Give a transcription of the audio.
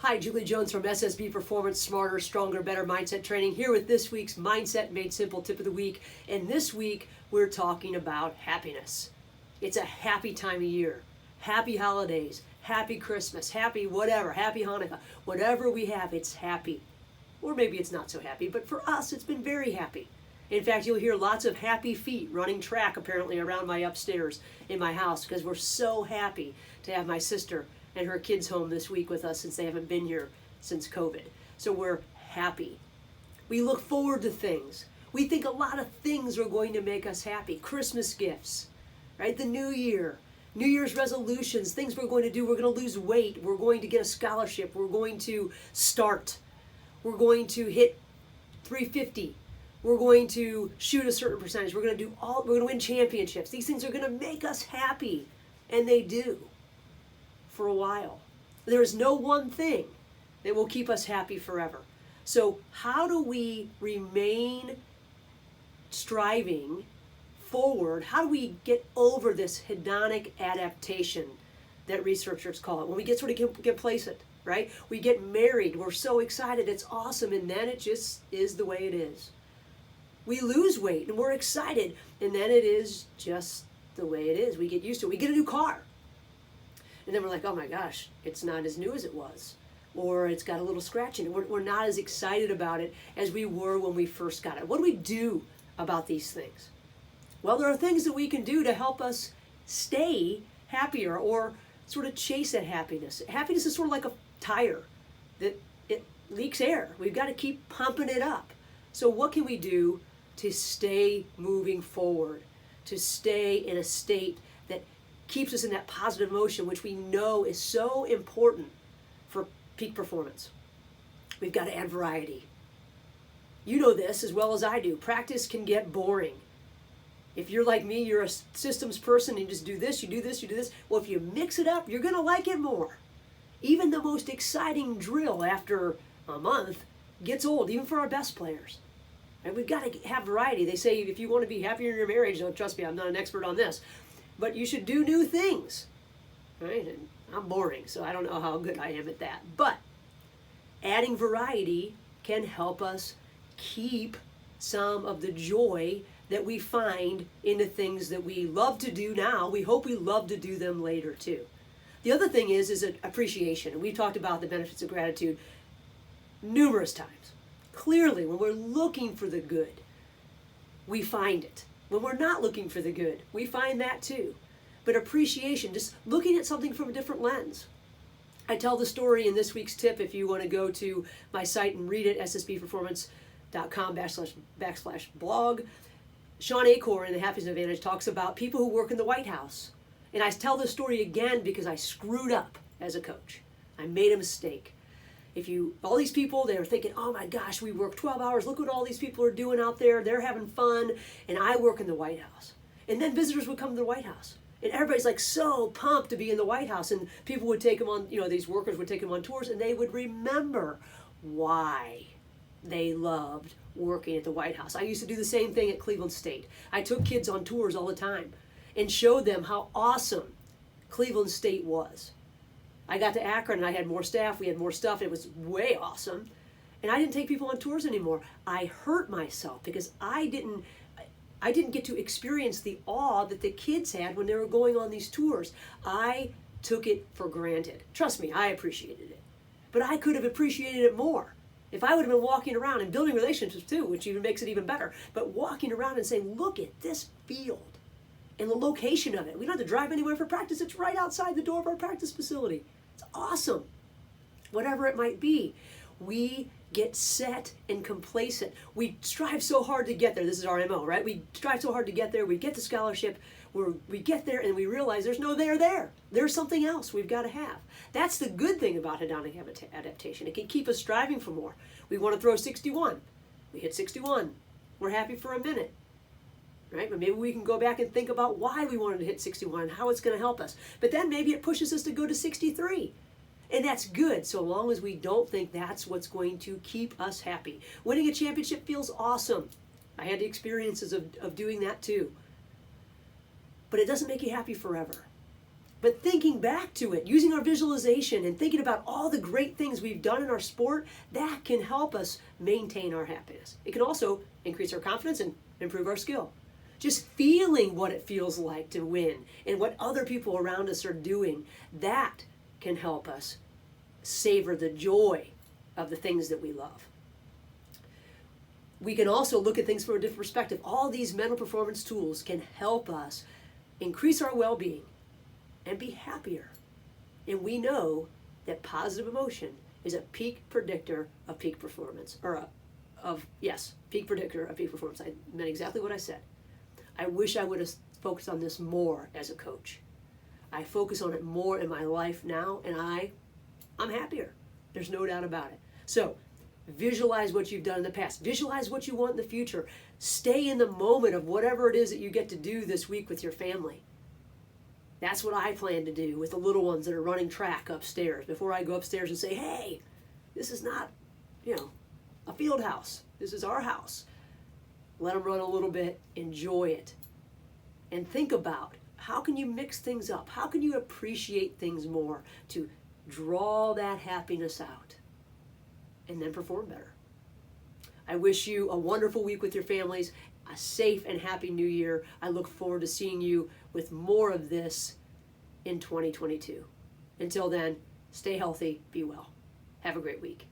Hi, Julie Jones from SSB Performance, Smarter, Stronger, Better Mindset Training, here with this week's Mindset Made Simple Tip of the Week. And this week, we're talking about happiness. It's a happy time of year. Happy holidays, happy Christmas, happy whatever, happy Hanukkah. Whatever we have, it's happy. Or maybe it's not so happy, but for us, it's been very happy. In fact, you'll hear lots of happy feet running track apparently around my upstairs in my house because we're so happy to have my sister and her kids home this week with us since they haven't been here since COVID. So we're happy. We look forward to things. We think a lot of things are going to make us happy. Christmas gifts, right? The new year, New Year's resolutions, things we're going to do. We're going to lose weight. We're going to get a scholarship. We're going to start. We're going to hit 350. We're going to shoot a certain percentage. We're going to win championships. These things are going to make us happy, and they do. For a while. There is no one thing that will keep us happy forever. So how do we remain striving forward? How do we get over this hedonic adaptation that researchers call it? When we get sort of complacent, right? We get married, we're so excited, it's awesome, and then it just is the way it is. We lose weight and we're excited, and then it is just the way it is. We get used to it. We get a new car. And then we're like, oh my gosh, it's not as new as it was. Or it's got a little scratch in it. We're not as excited about it as we were when we first got it. What do we do about these things? Well, there are things that we can do to help us stay happier or sort of chase that happiness. Happiness is sort of like a tire that it leaks air. We've got to keep pumping it up. So what can we do to stay moving forward, to stay in a state that keeps us in that positive emotion, which we know is so important for peak performance? We've got to add variety. You know this as well as I do. Practice can get boring. If you're like me, you're a systems person, and you just do this, you do this, you do this. Well, if you mix it up, you're going to like it more. Even the most exciting drill after a month gets old, even for our best players. And we've got to have variety. They say if you want to be happier in your marriage, don't trust me, I'm not an expert on this, but you should do new things, right? And I'm boring, so I don't know how good I am at that. But adding variety can help us keep some of the joy that we find in the things that we love to do now. We hope we love to do them later too. The other thing is appreciation. And we've talked about the benefits of gratitude numerous times. Clearly, when we're looking for the good, we find it. When we're not looking for the good, we find that too. But appreciation, just looking at something from a different lens. I tell the story in this week's tip if you want to go to my site and read it, ssbperformance.com/blog. Sean Achor in The Happiness Advantage talks about people who work in the White House. And I tell this story again because I screwed up as a coach. I made a mistake. All these people, they're thinking, oh my gosh, we work 12 hours. Look what all these people are doing out there. They're having fun. And I work in the White House. And then visitors would come to the White House. And everybody's like so pumped to be in the White House. And people would take them on, these workers would take them on tours, and they would remember why they loved working at the White House. I used to do the same thing at Cleveland State. I took kids on tours all the time and showed them how awesome Cleveland State was. I got to Akron and I had more staff, we had more stuff, it was way awesome. And I didn't take people on tours anymore. I hurt myself because I didn't get to experience the awe that the kids had when they were going on these tours. I took it for granted. Trust me, I appreciated it. But I could have appreciated it more if I would have been walking around and building relationships too, which even makes it even better. But walking around and saying, look at this field and the location of it. We don't have to drive anywhere for practice. It's right outside the door of our practice facility. It's awesome. Whatever it might be, we get set and complacent. We strive so hard to get there. This is our MO, right? We strive so hard to get there. We get the scholarship. We get there and we realize there's no there. There's something else we've got to have. That's the good thing about hedonic adaptation. It can keep us striving for more. We want to throw 61. We hit 61. We're happy for a minute. Right? But maybe we can go back and think about why we wanted to hit 61 and how it's going to help us. But then maybe it pushes us to go to 63. And that's good, so long as we don't think that's what's going to keep us happy. Winning a championship feels awesome. I had the experiences of doing that too. But it doesn't make you happy forever. But thinking back to it, using our visualization and thinking about all the great things we've done in our sport, that can help us maintain our happiness. It can also increase our confidence and improve our skill. Just feeling what it feels like to win and what other people around us are doing, that can help us savor the joy of the things that we love. We can also look at things from a different perspective. All these mental performance tools can help us increase our well-being and be happier. And we know that positive emotion is a peak predictor of peak performance, peak predictor of peak performance. I meant exactly what I said. I wish I would have focused on this more as a coach. I focus on it more in my life now, and I'm happier. There's no doubt about it. So, visualize what you've done in the past. Visualize what you want in the future. Stay in the moment of whatever it is that you get to do this week with your family. That's what I plan to do with the little ones that are running track upstairs. Before I go upstairs and say, hey, this is not, a field house. This is our house. Let them run a little bit, enjoy it. And think about, how can you mix things up? How can you appreciate things more to draw that happiness out and then perform better? I wish you a wonderful week with your families, a safe and happy new year. I look forward to seeing you with more of this in 2022. Until then, stay healthy, be well. Have a great week.